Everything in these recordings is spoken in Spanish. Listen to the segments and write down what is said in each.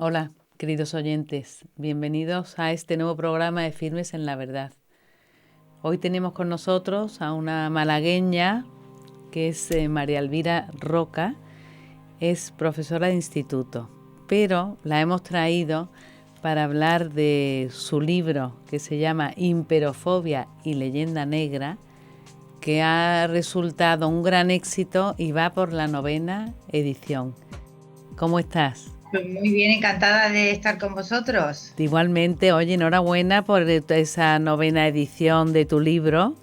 Hola, queridos oyentes, bienvenidos a este nuevo programa de Firmes en la Verdad. Hoy tenemos con nosotros a una malagueña que es María Elvira Roca, es profesora de instituto, pero la hemos traído para hablar de su libro que se llama Imperofobia y leyenda negra, que ha resultado un gran éxito y va por la 9ª edición. ¿Cómo estás? Pues muy bien, encantada de estar con vosotros. Igualmente, oye, enhorabuena por esa 9ª edición de tu libro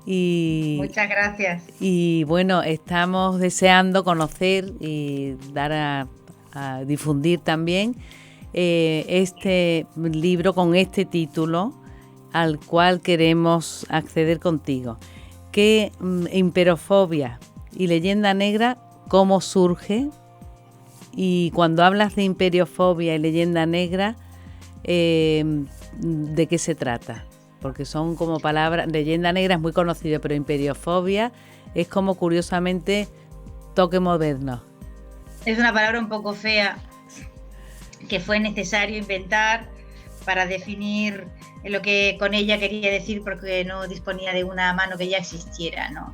y, Muchas gracias. y bueno, estamos deseando conocer y dar a difundir también este libro con este título al cual queremos acceder contigo. ¿Qué imperofobia y leyenda negra, cómo surge? Y cuando hablas de imperiofobia y leyenda negra, ¿de qué se trata? Porque son como palabras, leyenda negra es muy conocido, pero imperiofobia es como curiosamente toque moderno. Es una palabra un poco fea que fue necesario inventar para definir lo que con ella quería decir porque no disponía de una mano que ya existiera, ¿no?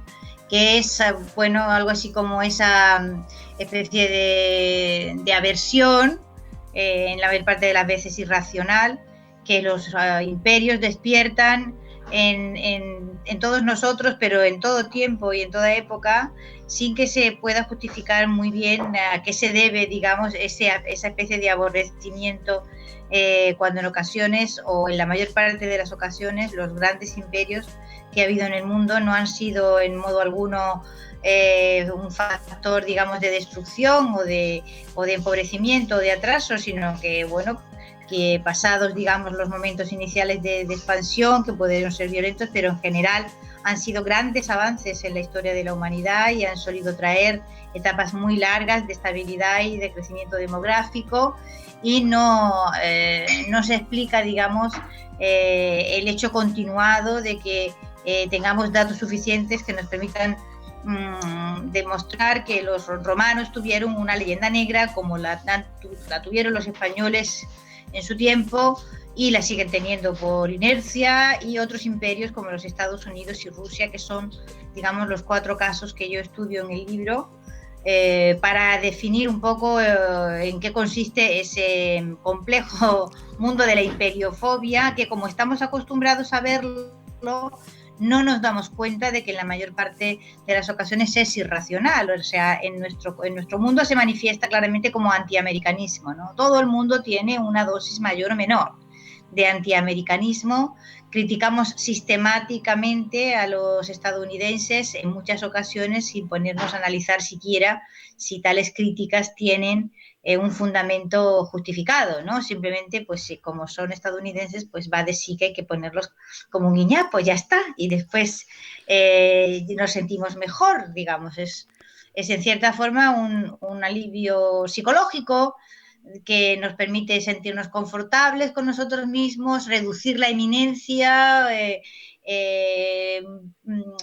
Que es, bueno, algo así como esa especie de aversión, en la mayor parte de las veces irracional, que los imperios despiertan en todos nosotros, pero en todo tiempo y en toda época, sin que se pueda justificar muy bien a qué se debe, digamos, esa especie de aborrecimiento, cuando en ocasiones, o en la mayor parte de las ocasiones, los grandes imperios que ha habido en el mundo no han sido en modo alguno un factor, digamos, de destrucción o de empobrecimiento o de atraso, sino que, bueno, que pasados, digamos, los momentos iniciales de expansión, que pudieron ser violentos, pero en general han sido grandes avances en la historia de la humanidad y han solido traer etapas muy largas de estabilidad y de crecimiento demográfico, y no se explica, digamos, el hecho continuado de que tengamos datos suficientes que nos permitan demostrar que los romanos tuvieron una leyenda negra como la tuvieron los españoles en su tiempo y la siguen teniendo por inercia, y otros imperios como los Estados Unidos y Rusia, que son, digamos, los 4 casos que yo estudio en el libro, para definir un poco en qué consiste ese complejo mundo de la imperiofobia, que como estamos acostumbrados a verlo, no nos damos cuenta de que en la mayor parte de las ocasiones es irracional. O sea, en nuestro mundo se manifiesta claramente como antiamericanismo, ¿no? Todo el mundo tiene una dosis mayor o menor de antiamericanismo. Criticamos sistemáticamente a los estadounidenses en muchas ocasiones sin ponernos a analizar siquiera si tales críticas tienen un fundamento justificado, ¿no? Simplemente, pues como son estadounidenses, pues va de sí que hay que ponerlos como un guiñapo, ya está, y después nos sentimos mejor, digamos. Es en cierta forma un alivio psicológico que nos permite sentirnos confortables con nosotros mismos, reducir la eminencia,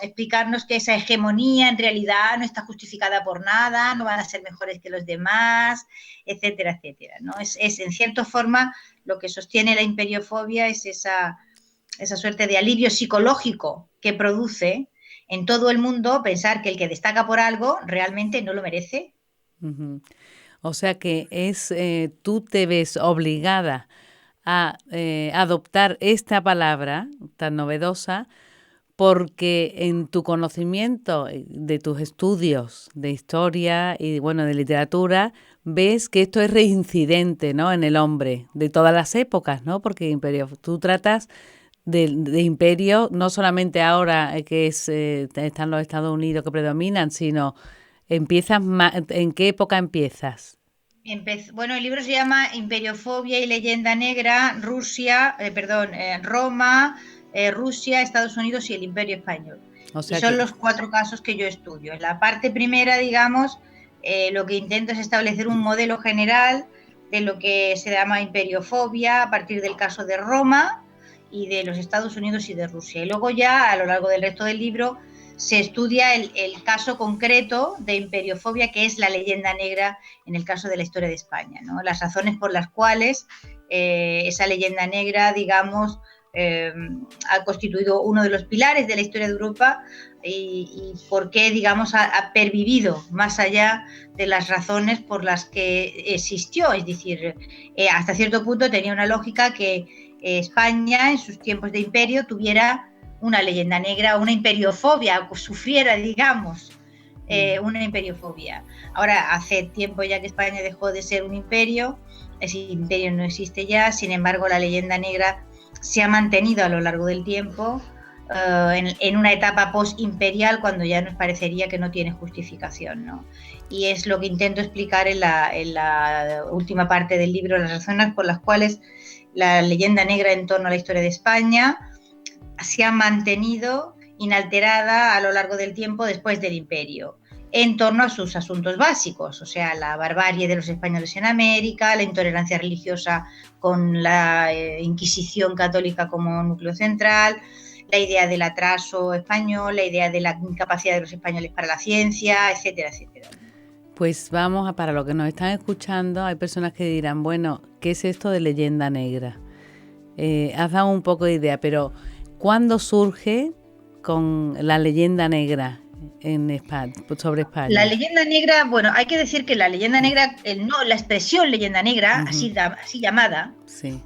explicarnos que esa hegemonía en realidad no está justificada por nada, no van a ser mejores que los demás, etcétera, etcétera, ¿no? Es en cierta forma lo que sostiene la imperiofobia, es esa suerte de alivio psicológico que produce en todo el mundo pensar que el que destaca por algo realmente no lo merece. Uh-huh. O sea que tú te ves obligada a adoptar esta palabra tan novedosa porque en tu conocimiento de tus estudios de historia y bueno de literatura ves que esto es reincidente, ¿no? En el hombre de todas las épocas, ¿no? Porque imperio, tú tratas de imperio no solamente ahora están los Estados Unidos que predominan, sino ¿en qué época empiezas? Bueno, el libro se llama Imperiofobia y leyenda negra, Rusia, perdón, Roma, Rusia, Estados Unidos y el Imperio Español. O Y sea son que, los 4 casos que yo estudio. En la parte primera, digamos, lo que intento es establecer un modelo general de lo que se llama imperiofobia a partir del caso de Roma y de los Estados Unidos y de Rusia. Y luego ya, a lo largo del resto del libro, se estudia el caso concreto de imperiofobia, que es la leyenda negra en el caso de la historia de España, ¿no? Las razones por las cuales esa leyenda negra, digamos, ha constituido uno de los pilares de la historia de Europa y por qué, digamos, ha pervivido más allá de las razones por las que existió. Es decir, hasta cierto punto tenía una lógica que España, en sus tiempos de imperio, tuviera una leyenda negra, una imperiofobia, sufriera, digamos, una imperiofobia. Ahora, hace tiempo ya que España dejó de ser un imperio, ese imperio no existe ya, sin embargo, la leyenda negra se ha mantenido a lo largo del tiempo en una etapa post-imperial, cuando ya nos parecería que no tiene justificación, ¿no? Y es lo que intento explicar en la última parte del libro, las razones por las cuales la leyenda negra en torno a la historia de España se ha mantenido inalterada a lo largo del tiempo después del imperio, en torno a sus asuntos básicos, o sea, la barbarie de los españoles en América, la intolerancia religiosa con la Inquisición católica como núcleo central, la idea del atraso español, la idea de la incapacidad de los españoles para la ciencia, etcétera, etcétera. Pues vamos para los que nos están escuchando, hay personas que dirán, bueno, ¿qué es esto de leyenda negra? Has dado un poco de idea, pero ¿cuándo surge con la leyenda negra en España, sobre España? La leyenda negra, bueno, hay que decir que la leyenda negra, la expresión leyenda negra, así llamada, sí,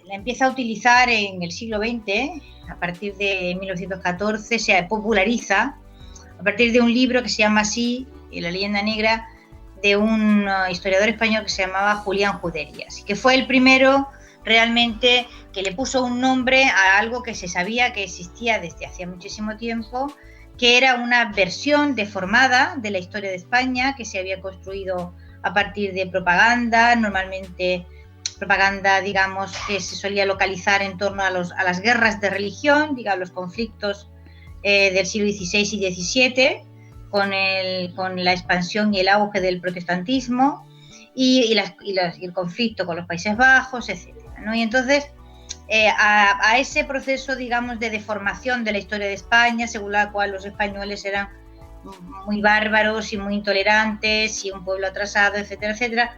la empieza a utilizar en el siglo XX, a partir de 1914, se populariza a partir de un libro que se llama así, La leyenda negra, de un historiador español que se llamaba Julián Juderías, que fue el primero realmente que le puso un nombre a algo que se sabía que existía desde hacía muchísimo tiempo, que era una versión deformada de la historia de España, que se había construido a partir de propaganda, normalmente propaganda, digamos, que se solía localizar en torno a las guerras de religión, digamos, los conflictos del siglo XVI y XVII, con la expansión y el auge del protestantismo y el conflicto con los Países Bajos, etcétera, ¿no? Y entonces, a ese proceso, digamos, de deformación de la historia de España, según la cual los españoles eran muy bárbaros y muy intolerantes y un pueblo atrasado, etcétera, etcétera,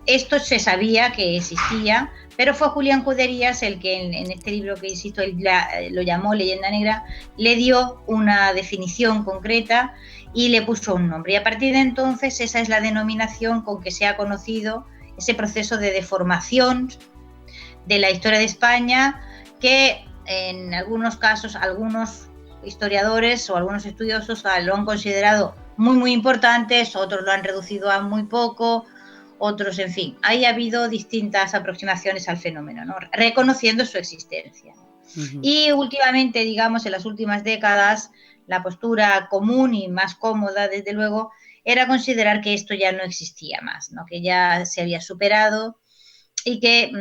esto se sabía que existía, pero fue Julián Juderías el que en este libro, que insisto, él lo llamó Leyenda Negra, le dio una definición concreta y le puso un nombre. Y a partir de entonces esa es la denominación con que se ha conocido ese proceso de deformación de la historia de España, que en algunos casos algunos historiadores o algunos estudiosos lo han considerado muy, muy importantes, otros lo han reducido a muy poco, otros, en fin, ha habido distintas aproximaciones al fenómeno, ¿no? Reconociendo su existencia. Y últimamente, digamos, en las últimas décadas, la postura común y más cómoda, desde luego, era considerar que esto ya no existía más, ¿no? Que ya se había superado y que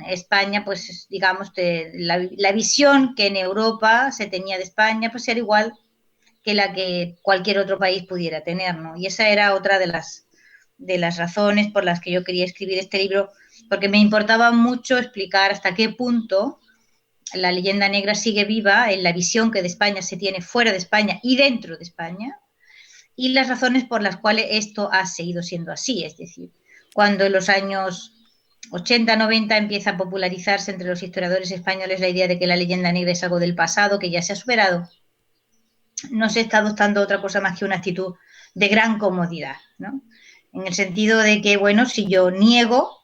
España, pues, digamos, la visión que en Europa se tenía de España, pues era igual que la que cualquier otro país pudiera tener, ¿no? Y esa era otra de las razones por las que yo quería escribir este libro, porque me importaba mucho explicar hasta qué punto la leyenda negra sigue viva en la visión que de España se tiene fuera de España y dentro de España, y las razones por las cuales esto ha seguido siendo así. Es decir, cuando en los años 80-90 empieza a popularizarse entre los historiadores españoles la idea de que la leyenda negra es algo del pasado, que ya se ha superado, no se está adoptando otra cosa más que una actitud de gran comodidad, ¿no? En el sentido de que, bueno, si yo niego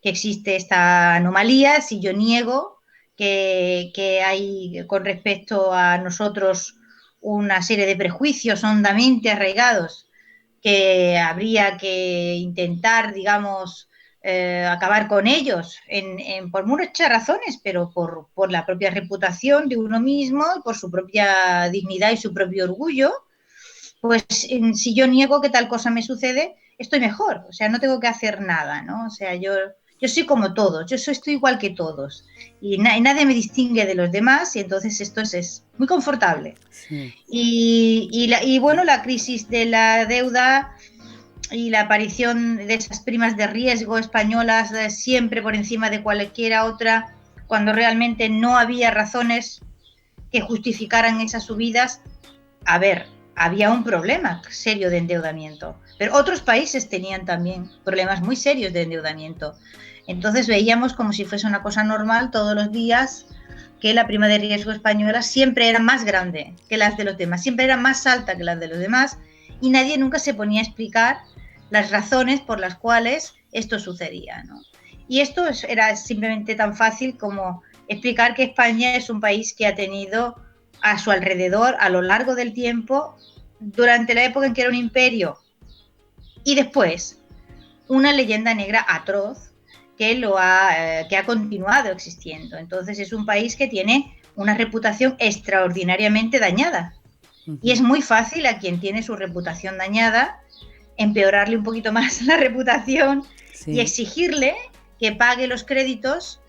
que existe esta anomalía, si yo niego que hay con respecto a nosotros una serie de prejuicios hondamente arraigados que habría que intentar, digamos, acabar con ellos por muchas razones, pero por la propia reputación de uno mismo, por su propia dignidad y su propio orgullo, pues si yo niego que tal cosa me sucede, estoy mejor, o sea, no tengo que hacer nada, ¿no? O sea, yo soy como todos, estoy igual que todos y nadie me distingue de los demás, y entonces esto es muy confortable. Sí. Y bueno, la crisis de la deuda y la aparición de esas primas de riesgo españolas siempre por encima de cualquiera otra, cuando realmente no había razones que justificaran esas subidas, a ver, había un problema serio de endeudamiento, pero otros países tenían también problemas muy serios de endeudamiento. Entonces veíamos como si fuese una cosa normal todos los días que la prima de riesgo española siempre era más grande que las de los demás, siempre era más alta que las de los demás y nadie nunca se ponía a explicar las razones por las cuales esto sucedía, ¿no? Y esto era simplemente tan fácil como explicar que España es un país que ha tenido a su alrededor a lo largo del tiempo, durante la época en que era un imperio y después, una leyenda negra atroz que ha continuado existiendo. Entonces es un país que tiene una reputación extraordinariamente dañada. Y es muy fácil a quien tiene su reputación dañada empeorarle un poquito más la reputación y exigirle que pague los créditos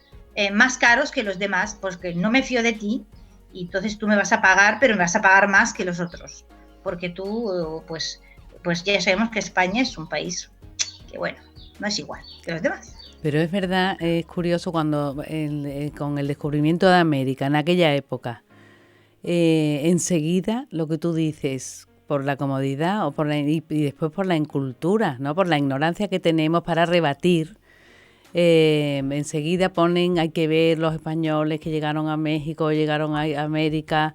más caros que los demás, porque no me fío de ti y entonces tú me vas a pagar, pero me vas a pagar más que los otros, porque tú, pues ya sabemos que España es un país que, bueno, no es igual que los demás. Pero es verdad, es curioso cuando con el descubrimiento de América en aquella época, enseguida lo que tú dices, por la comodidad y después por la incultura, ¿no? Por la ignorancia que tenemos para rebatir, enseguida ponen, hay que ver los españoles que llegaron a México, llegaron a América,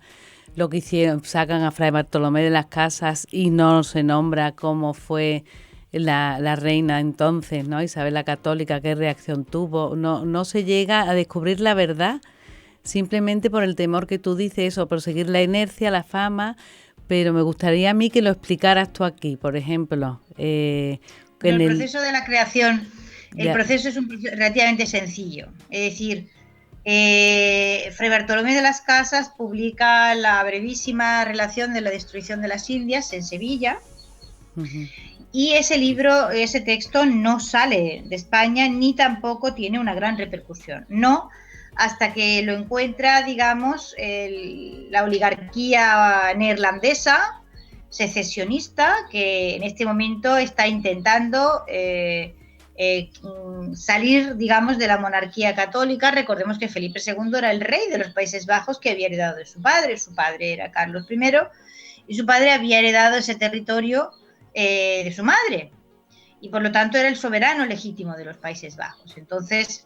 lo que hicieron, sacan a Fray Bartolomé de las Casas y no se nombra cómo fue la reina entonces, ¿no? Isabel la Católica, qué reacción tuvo. No se llega a descubrir la verdad simplemente por el temor que tú dices, o por seguir la inercia, la fama, pero me gustaría a mí que lo explicaras tú aquí, por ejemplo. El proceso de la creación, el proceso es relativamente sencillo, es decir, Fray Bartolomé de las Casas publica la brevísima relación de la destrucción de las Indias en Sevilla. Y ese libro, ese texto no sale de España ni tampoco tiene una gran repercusión. No hasta que lo encuentra, digamos, la oligarquía neerlandesa, secesionista, que en este momento está intentando salir, digamos, de la monarquía católica. Recordemos que Felipe II era el rey de los Países Bajos que había heredado de su padre. Su padre era Carlos I y su padre había heredado ese territorio de su madre y por lo tanto era el soberano legítimo de los Países Bajos. Entonces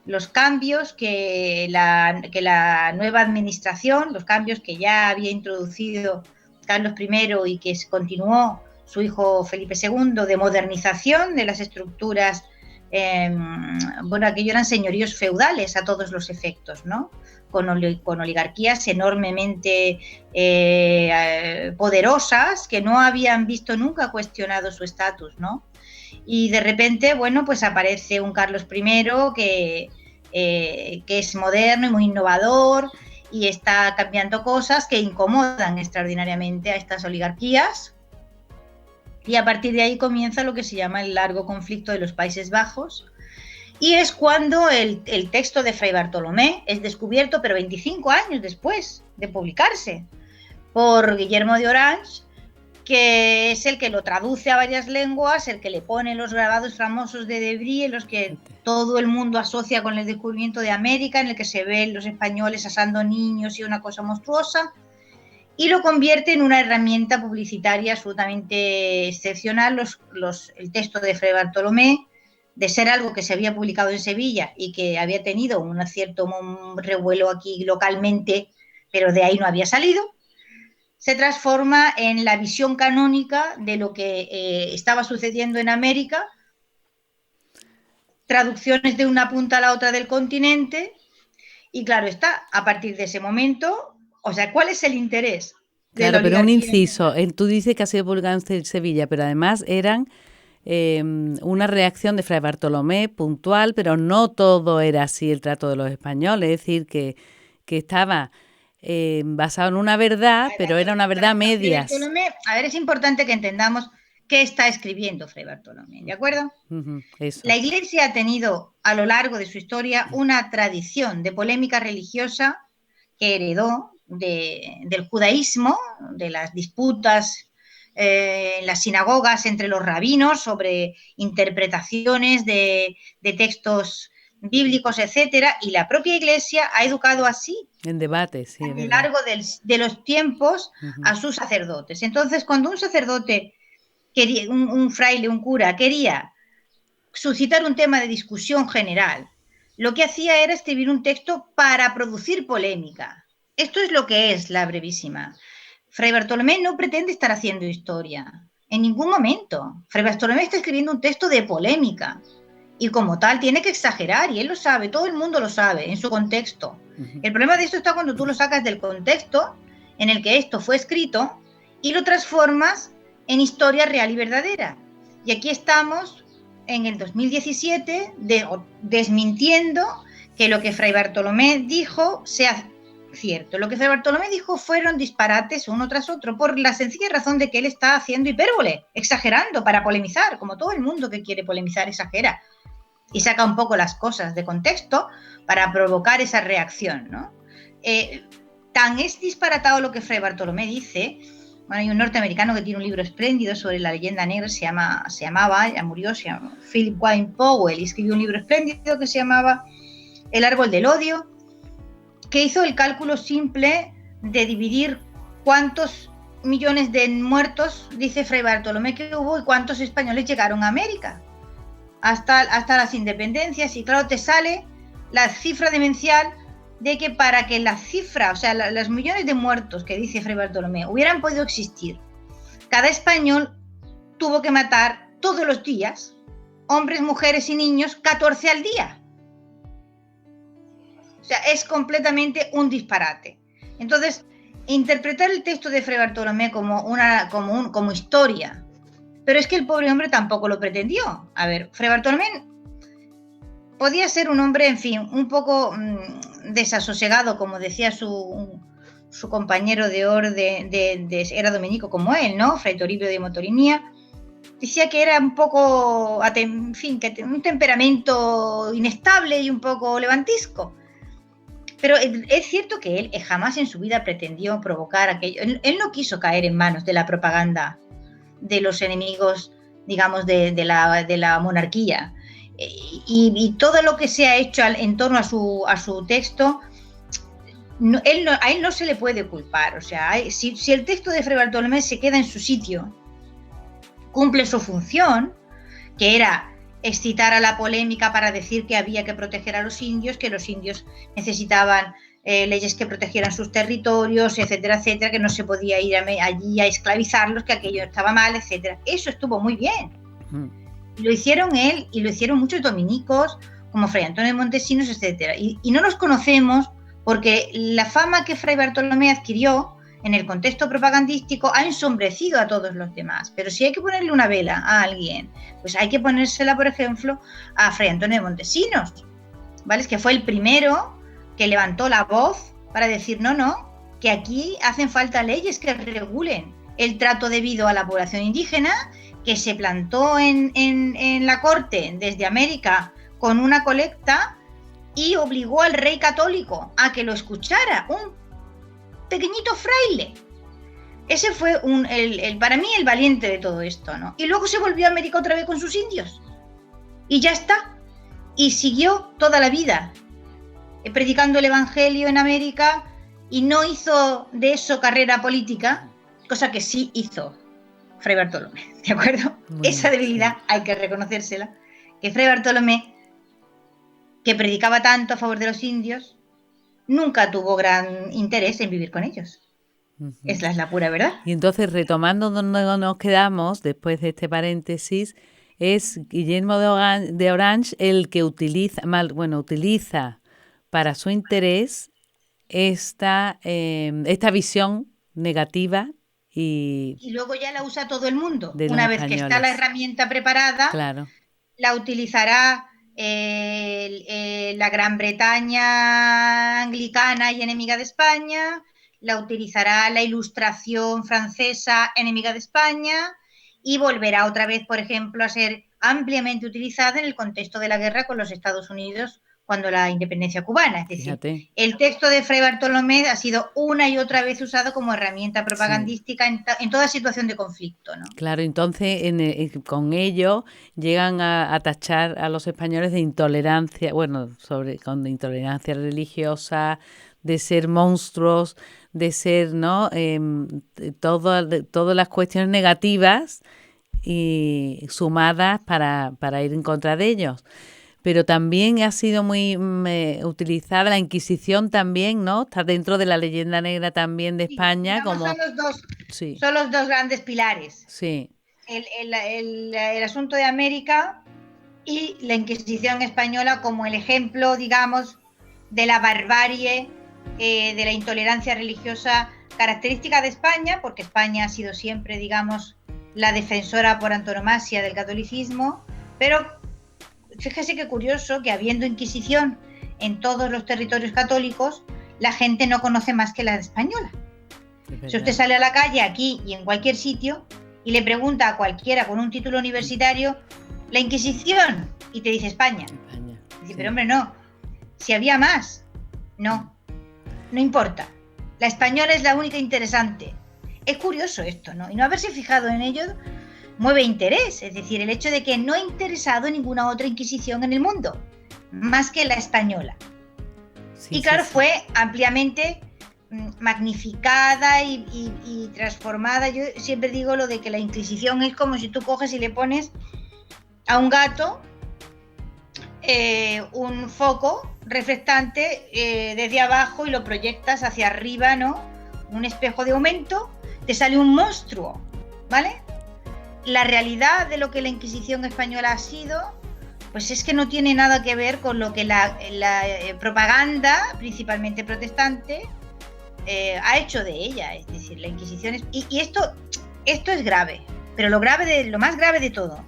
los cambios que la nueva administración, los cambios que ya había introducido Carlos I y que continuó su hijo Felipe II, de modernización de las estructuras, bueno, aquello eran señoríos feudales a todos los efectos, ¿no? Con oligarquías enormemente poderosas que no habían visto nunca cuestionado su estatus, ¿no? Y de repente, bueno, pues aparece un Carlos I que es moderno y muy innovador y está cambiando cosas que incomodan extraordinariamente a estas oligarquías. Y a partir de ahí comienza lo que se llama el largo conflicto de los Países Bajos. Y es cuando el texto de Fray Bartolomé es descubierto, pero 25 años después de publicarse, por Guillermo de Orange, que es el que lo traduce a varias lenguas, el que le pone los grabados famosos de Debris, en los que todo el mundo asocia con el descubrimiento de América, en el que se ven los españoles asando niños y una cosa monstruosa, y lo convierte en una herramienta publicitaria absolutamente excepcional. El texto de Fray Bartolomé, de ser algo que se había publicado en Sevilla y que había tenido un cierto revuelo aquí localmente, pero de ahí no había salido, se transforma en la visión canónica de lo que estaba sucediendo en América, traducciones de una punta a la otra del continente, y claro está, a partir de ese momento, o sea, ¿cuál es el interés? Claro, pero un inciso, tú dices que ha sido publicado en Sevilla, pero además eran una reacción de Fray Bartolomé puntual, pero no todo era así el trato de los españoles, es decir, que estaba basado en una verdad, pero era una verdad a medias. A ver, es importante que entendamos qué está escribiendo Fray Bartolomé, ¿de acuerdo? Eso. La Iglesia ha tenido a lo largo de su historia una tradición de polémica religiosa que heredó del judaísmo, de las disputas en las sinagogas entre los rabinos sobre interpretaciones de textos bíblicos, etcétera, y la propia Iglesia ha educado así en debate, sí, a lo largo de los tiempos a sus sacerdotes. Entonces, cuando un sacerdote, quería, un fraile, un cura, quería suscitar un tema de discusión general, lo que hacía era escribir un texto para producir polémica. Esto es lo que es la brevísima. Fray Bartolomé no pretende estar haciendo historia, en ningún momento. Fray Bartolomé está escribiendo un texto de polémica y como tal tiene que exagerar, y él lo sabe, todo el mundo lo sabe, en su contexto. El problema de esto está cuando tú lo sacas del contexto en el que esto fue escrito y lo transformas en historia real y verdadera. Y aquí estamos en el 2017 desmintiendo que lo que Fray Bartolomé dijo sea cierto. Lo que Fray Bartolomé dijo fueron disparates uno tras otro, por la sencilla razón de que él está haciendo hipérbole, exagerando para polemizar, como todo el mundo que quiere polemizar exagera y saca un poco las cosas de contexto para provocar esa reacción, ¿no? Tan es disparatado lo que Fray Bartolomé dice. Bueno, hay un norteamericano que tiene un libro espléndido sobre la leyenda negra, se llamaba, ya murió, se llama Philip Wayne Powell, y escribió un libro espléndido que se llamaba El árbol del odio, que hizo el cálculo simple de dividir cuántos millones de muertos, dice Fray Bartolomé, que hubo y cuántos españoles llegaron a América hasta las independencias, y claro, te sale la cifra demencial de que para que la cifra, o sea, los millones de muertos que dice Fray Bartolomé hubieran podido existir, cada español tuvo que matar todos los días, hombres, mujeres y niños, 14 al día. O sea, es completamente un disparate. Entonces, interpretar el texto de Fray Bartolomé como historia, pero es que el pobre hombre tampoco lo pretendió. A ver, Fray Bartolomé podía ser un hombre, en fin, un poco desasosegado, como decía su compañero de orden, era dominico como él, ¿no? Fray Toribio de Motorinía. Decía que era un poco, en fin, que un temperamento inestable y un poco levantisco. Pero es cierto que él jamás en su vida pretendió provocar aquello. Él no quiso caer en manos de la propaganda de los enemigos, digamos, de la monarquía. Y todo lo que se ha hecho en torno a su texto, a él no se le puede culpar. O sea, si el texto de Fray Bartolomé se queda en su sitio, cumple su función, que era excitar a la polémica para decir que había que proteger a los indios, que los indios necesitaban leyes que protegieran sus territorios, etcétera, etcétera, que no se podía ir allí a esclavizarlos, que aquello estaba mal, etcétera. Eso estuvo muy bien. Lo hicieron él y lo hicieron muchos dominicos, como Fray Antonio de Montesinos, etcétera. Y no los conocemos porque la fama que Fray Bartolomé adquirió en el contexto propagandístico ha ensombrecido a todos los demás. Pero si hay que ponerle una vela a alguien, pues hay que ponérsela, por ejemplo, a Fray Antonio de Montesinos, ¿vale? Es que fue el primero que levantó la voz para decir no, que aquí hacen falta leyes que regulen el trato debido a la población indígena, que se plantó en la corte desde América con una colecta y obligó al rey católico a que lo escuchara, un pequeñito fraile. Ese fue para mí el valiente de todo esto, ¿no? Y luego se volvió a América otra vez con sus indios. Y ya está. Y siguió toda la vida predicando el evangelio en América, y no hizo de eso carrera política, cosa que sí hizo Fray Bartolomé, ¿de acuerdo? Esa debilidad hay que reconocérsela, que Fray Bartolomé, que predicaba tanto a favor de los indios, nunca tuvo gran interés en vivir con ellos. Esa es la pura verdad. Y entonces, retomando donde nos quedamos, después de este paréntesis, es Guillermo de Orange el que utiliza para su interés esta visión negativa y luego ya la usa todo el mundo. Una vez que está la herramienta preparada, claro, la utilizará la Gran Bretaña anglicana y enemiga de España, la utilizará la Ilustración francesa enemiga de España, y volverá otra vez, por ejemplo, a ser ampliamente utilizada en el contexto de la guerra con los Estados Unidos cuando la independencia cubana. Es decir, Fíjate. el texto de Fray Bartolomé ha sido una y otra vez usado como herramienta propagandística en toda situación de conflicto, ¿no? Claro, entonces con ello llegan a tachar a los españoles de intolerancia, bueno, con intolerancia religiosa, de ser monstruos, de ser, ¿no? Todas las cuestiones negativas y sumadas para ir en contra de ellos. Pero también ha sido muy utilizada la Inquisición también, ¿no? Está dentro de la leyenda negra también de Sí, España, digamos, como... Sí, son los dos grandes pilares. sí. El asunto de América y la Inquisición española como el ejemplo, digamos, de la barbarie, de la intolerancia religiosa característica de España, porque España ha sido siempre, digamos, la defensora por antonomasia del catolicismo, pero fíjese qué curioso que habiendo Inquisición en todos los territorios católicos, la gente no conoce más que la española. Si usted sale a la calle aquí y en cualquier sitio y le pregunta a cualquiera con un título universitario, la Inquisición, y te dice España. Dice, sí. Pero hombre, no. Si había más. No. No importa. La española es la única interesante. Es curioso esto, ¿no? Y no haberse fijado en ello mueve interés. Es decir, el hecho de que no ha interesado ninguna otra Inquisición en el mundo, más que la española. Sí, y claro, sí. Fue ampliamente magnificada y transformada. Yo siempre digo lo de que la Inquisición es como si tú coges y le pones a un gato un foco reflectante desde abajo y lo proyectas hacia arriba, ¿no? Un espejo de aumento, te sale un monstruo, ¿vale? La realidad de lo que la Inquisición española ha sido, pues es que no tiene nada que ver con lo que la propaganda, principalmente protestante, ha hecho de ella. Es decir, la Inquisición es... Y esto es grave, pero lo más grave de todo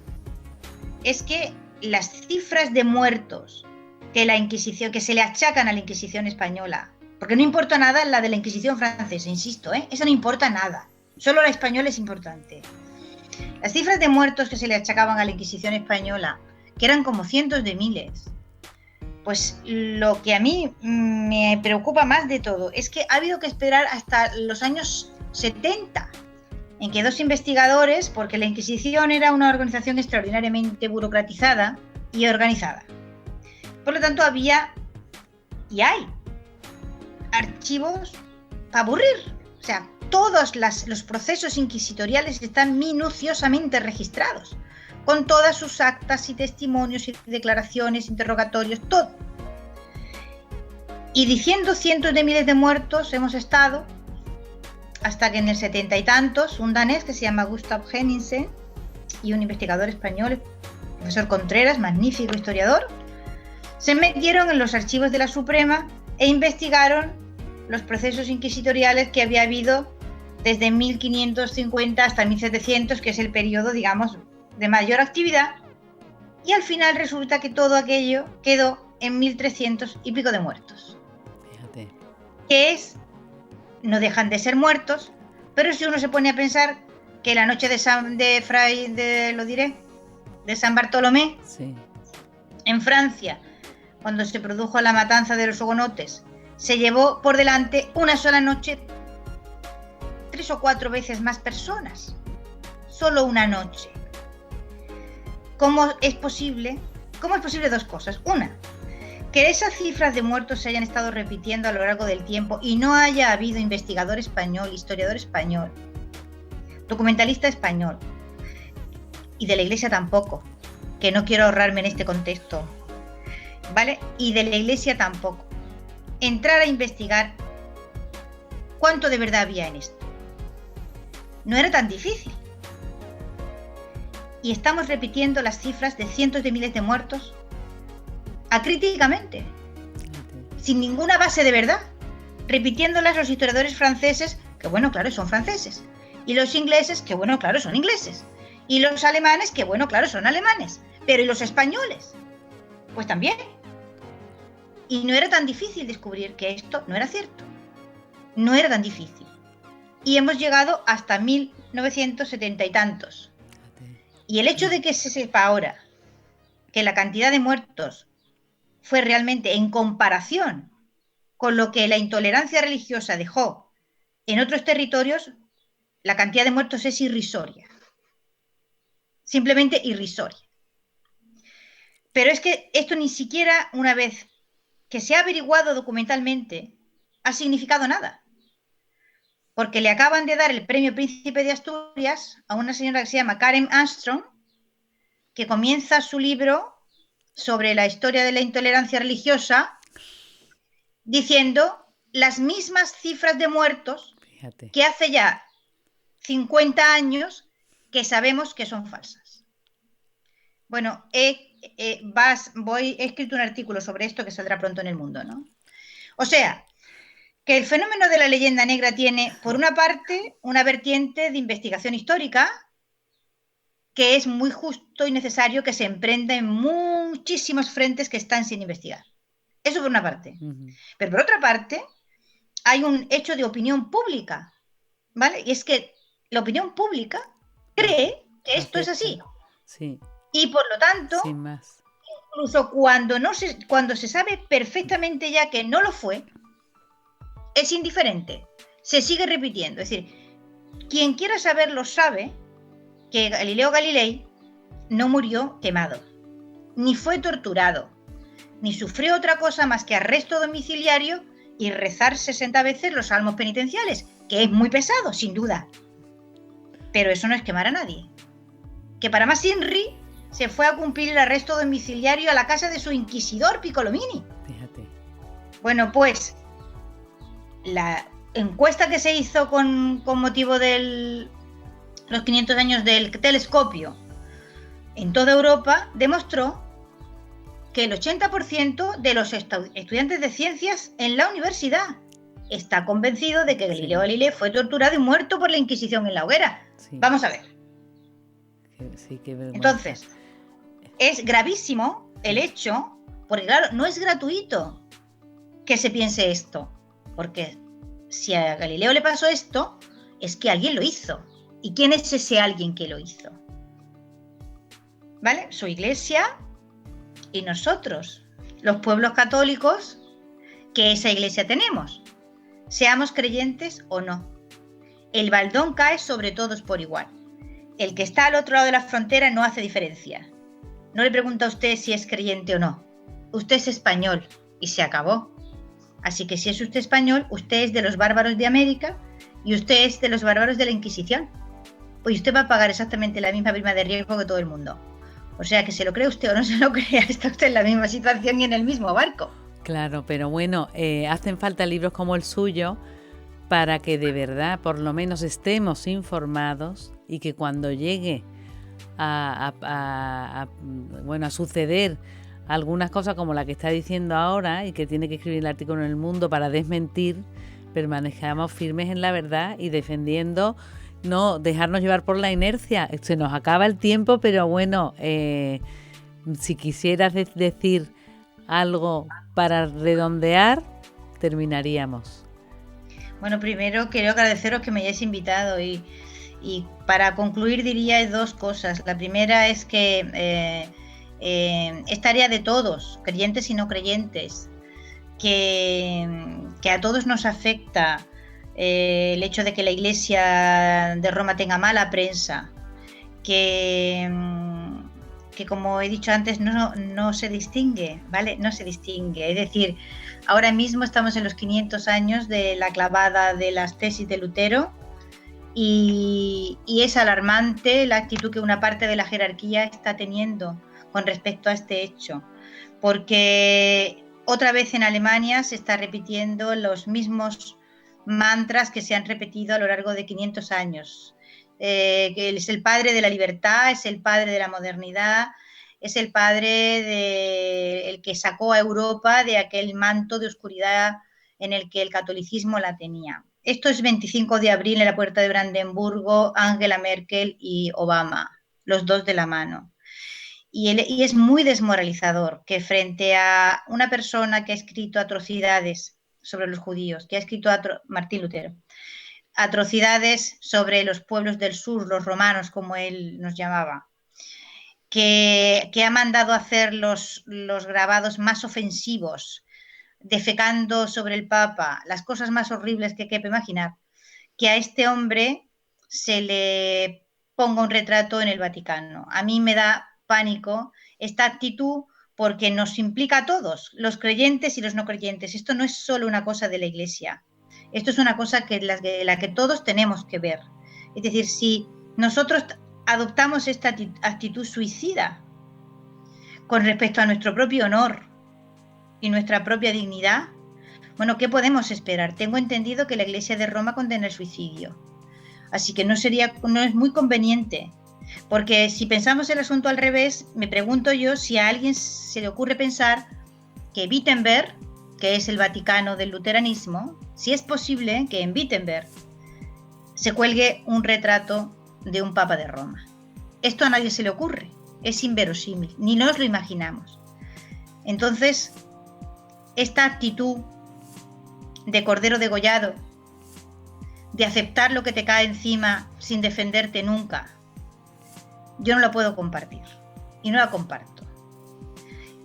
es que las cifras de muertos que la Inquisición, que se le achacan a la Inquisición española, porque no importa nada la de la Inquisición francesa, insisto, eso no importa nada, solo la española es importante. Las cifras de muertos que se le achacaban a la Inquisición española, que eran como cientos de miles, pues lo que a mí me preocupa más de todo es que ha habido que esperar hasta los años 70 en que dos investigadores, porque la Inquisición era una organización extraordinariamente burocratizada y organizada. Por lo tanto, había y hay archivos para aburrir. O sea, todos los procesos inquisitoriales están minuciosamente registrados, con todas sus actas y testimonios y declaraciones, interrogatorios, todo. Y diciendo cientos de miles de muertos hemos estado hasta que en el 70 y tantos, un danés que se llama Gustav Henningsen y un investigador español, el profesor Contreras, magnífico historiador, se metieron en los archivos de la Suprema e investigaron los procesos inquisitoriales que había habido desde 1550 hasta 1700, que es el periodo, digamos, de mayor actividad, y al final resulta que todo aquello quedó en 1300 y pico de muertos. Fíjate. Que es... no dejan de ser muertos, pero si uno se pone a pensar que la noche de San Bartolomé, sí, en Francia, cuando se produjo la matanza de los hugonotes, se llevó por delante una sola noche 3 o 4 veces más personas, solo una noche. ¿Cómo es posible? Dos cosas. Una, que esas cifras de muertos se hayan estado repitiendo a lo largo del tiempo y no haya habido investigador español, historiador español, documentalista español, y de la Iglesia tampoco, que no quiero ahorrarme en este contexto, ¿vale? Y de la Iglesia tampoco. Entrar a investigar cuánto de verdad había en esto. No era tan difícil. Y estamos repitiendo las cifras de cientos de miles de muertos acríticamente, sin ninguna base de verdad, repitiéndolas los historiadores franceses, que bueno, claro, son franceses, y los ingleses, que bueno, claro, son ingleses, y los alemanes, que bueno, claro, son alemanes, pero ¿y los españoles? Pues también. Y no era tan difícil descubrir que esto no era cierto, no era tan difícil. Y hemos llegado hasta 1970 y tantos. Y el hecho de que se sepa ahora que la cantidad de muertos fue realmente en comparación con lo que la intolerancia religiosa dejó en otros territorios, la cantidad de muertos es irrisoria, simplemente irrisoria. Pero es que esto ni siquiera una vez que se ha averiguado documentalmente ha significado nada, porque le acaban de dar el premio Príncipe de Asturias a una señora que se llama Karen Armstrong, que comienza su libro sobre la historia de la intolerancia religiosa diciendo las mismas cifras de muertos Fíjate. que hace ya 50 años que sabemos que son falsas. Bueno, he escrito un artículo sobre esto que saldrá pronto en El Mundo, ¿no? O sea, que el fenómeno de la leyenda negra tiene, por una parte, una vertiente de investigación histórica que es muy justo y necesario que se emprenda en muchísimos frentes que están sin investigar. Eso por una parte. Ujú. Pero por otra parte, hay un hecho de opinión pública, ¿vale? Y es que la opinión pública cree que esto es Acepta. así. Sí, Y por lo tanto, sin más. incluso cuando se sabe perfectamente ya que no lo fue, es indiferente. Se sigue repitiendo. Es decir, quien quiera saberlo sabe que Galileo Galilei no murió quemado, ni fue torturado, ni sufrió otra cosa más que arresto domiciliario y rezar 60 veces los salmos penitenciales, que es muy pesado, sin duda. Pero eso no es quemar a nadie. Que para más Inri se fue a cumplir el arresto domiciliario a la casa de su inquisidor Piccolomini. Fíjate. Bueno, pues la encuesta que se hizo con motivo de los 500 años del telescopio en toda Europa demostró que el 80% de los estudiantes de ciencias en la universidad está convencido de que Galileo Galilei fue torturado y muerto por la Inquisición en la hoguera. Sí. Vamos a ver. Sí, qué vergüenza. Entonces, es gravísimo el hecho, porque claro, no es gratuito que se piense esto, porque si a Galileo le pasó esto, es que alguien lo hizo. ¿Y quién es ese alguien que lo hizo? ¿Vale? Su iglesia y nosotros, los pueblos católicos, que esa iglesia tenemos, seamos creyentes o no. El baldón cae sobre todos por igual. El que está al otro lado de la frontera no hace diferencia. No le pregunta a usted si es creyente o no. Usted es español y se acabó. Así que si es usted español, usted es de los bárbaros de América y usted es de los bárbaros de la Inquisición. Pues usted va a pagar exactamente la misma prima de riesgo que todo el mundo. O sea, que se lo cree usted o no se lo crea, está usted en la misma situación y en el mismo barco. Claro, pero bueno, hacen falta libros como el suyo para que de verdad por lo menos estemos informados y que cuando llegue a suceder algunas cosas como la que está diciendo ahora y que tiene que escribir el artículo en El Mundo para desmentir, permanezcamos firmes en la verdad y defendiendo, no dejarnos llevar por la inercia. Se nos acaba el tiempo, pero bueno, si quisieras decir algo para redondear, terminaríamos. Bueno, primero quiero agradeceros que me hayáis invitado y para concluir diría dos cosas. La primera es que es tarea de todos, creyentes y no creyentes, que a todos nos afecta el hecho de que la Iglesia de Roma tenga mala prensa, que como he dicho antes no se distingue, ¿vale? No se distingue. Es decir, ahora mismo estamos en los 500 años de la clavada de las tesis de Lutero y es alarmante la actitud que una parte de la jerarquía está teniendo con respecto a este hecho, porque otra vez en Alemania se está repitiendo los mismos mantras que se han repetido a lo largo de 500 años. Que es el padre de la libertad, es el padre de la modernidad, es el padre el que sacó a Europa de aquel manto de oscuridad en el que el catolicismo la tenía. Esto es 25 de abril en la Puerta de Brandenburgo, Angela Merkel y Obama, los dos de la mano. Y es muy desmoralizador que frente a una persona que ha escrito atrocidades sobre los judíos, que ha escrito Martín Lutero, atrocidades sobre los pueblos del sur, los romanos, como él nos llamaba, que ha mandado hacer los grabados más ofensivos, defecando sobre el Papa, las cosas más horribles que quepa imaginar, que a este hombre se le ponga un retrato en el Vaticano. A mí me da pánico esta actitud porque nos implica a todos, los creyentes y los no creyentes. Esto no es solo una cosa de la Iglesia, esto es una cosa que la que todos tenemos que ver. Es decir, si nosotros adoptamos esta actitud suicida con respecto a nuestro propio honor y nuestra propia dignidad, bueno, ¿qué podemos esperar? Tengo entendido que la Iglesia de Roma condena el suicidio. Así que no es muy conveniente. Porque si pensamos el asunto al revés, me pregunto yo si a alguien se le ocurre pensar que Wittenberg, que es el Vaticano del luteranismo, si es posible que en Wittenberg se cuelgue un retrato de un Papa de Roma. Esto a nadie se le ocurre, es inverosímil, ni nos lo imaginamos. Entonces, esta actitud de cordero degollado, de aceptar lo que te cae encima sin defenderte nunca, yo no la puedo compartir y no la comparto.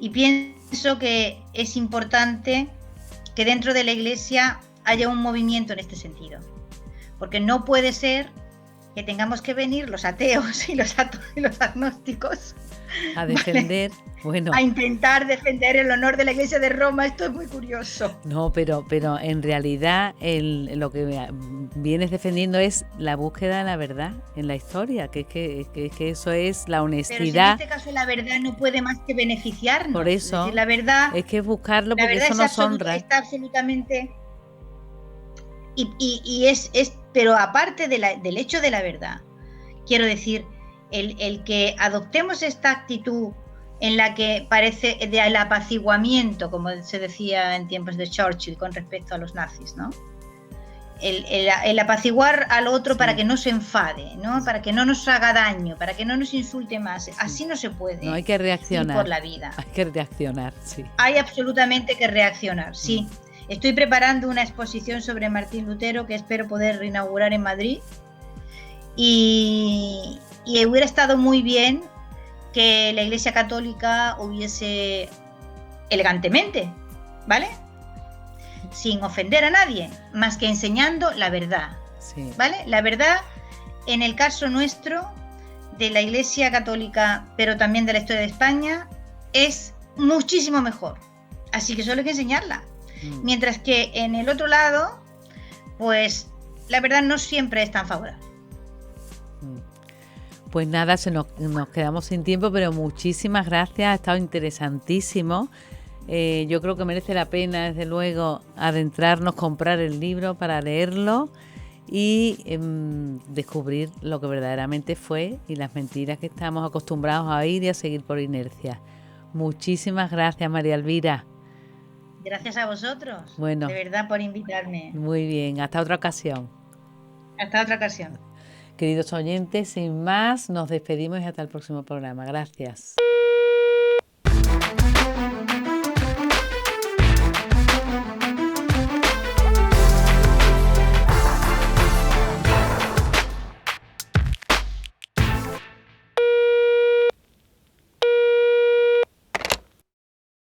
Y pienso que es importante que dentro de la Iglesia haya un movimiento en este sentido, porque no puede ser que tengamos que venir los ateos y los agnósticos a defender, ¿vale? Bueno, a intentar defender el honor de la Iglesia de Roma. Esto es muy curioso. No, pero en realidad lo que vienes defendiendo es la búsqueda de la verdad en la historia, que eso es la honestidad. Pero si en este caso la verdad no puede más que beneficiarnos. Por eso, es decir, la verdad es que buscarlo porque eso nos honra. Está absolutamente... Y es pero aparte del hecho de la verdad, quiero decir, el que adoptemos esta actitud en la que parece del apaciguamiento, como se decía en tiempos de Churchill con respecto a los nazis, ¿no? El apaciguar al otro, sí, para que no se enfade, ¿no? Para que no nos haga daño, para que no nos insulte más. Así no se puede. No, hay que reaccionar. Ir por la vida. Hay que reaccionar, sí. Hay absolutamente que reaccionar, sí. Estoy preparando una exposición sobre Martín Lutero que espero poder reinaugurar en Madrid. Y hubiera estado muy bien que la Iglesia Católica hubiese elegantemente, ¿vale? Sin ofender a nadie, más que enseñando la verdad, sí, ¿vale? La verdad, en el caso nuestro, de la Iglesia Católica, pero también de la historia de España, es muchísimo mejor. Así que solo hay que enseñarla. Mientras que en el otro lado, pues la verdad no siempre es tan favorable. Pues nada, nos quedamos sin tiempo, pero muchísimas gracias, ha estado interesantísimo. Yo creo que merece la pena, desde luego, adentrarnos, comprar el libro para leerlo y descubrir lo que verdaderamente fue y las mentiras que estamos acostumbrados a oír y a seguir por inercia. Muchísimas gracias, María Elvira. Gracias a vosotros, bueno, de verdad, por invitarme. Muy bien, hasta otra ocasión. Hasta otra ocasión. Queridos oyentes, sin más, nos despedimos y hasta el próximo programa. Gracias.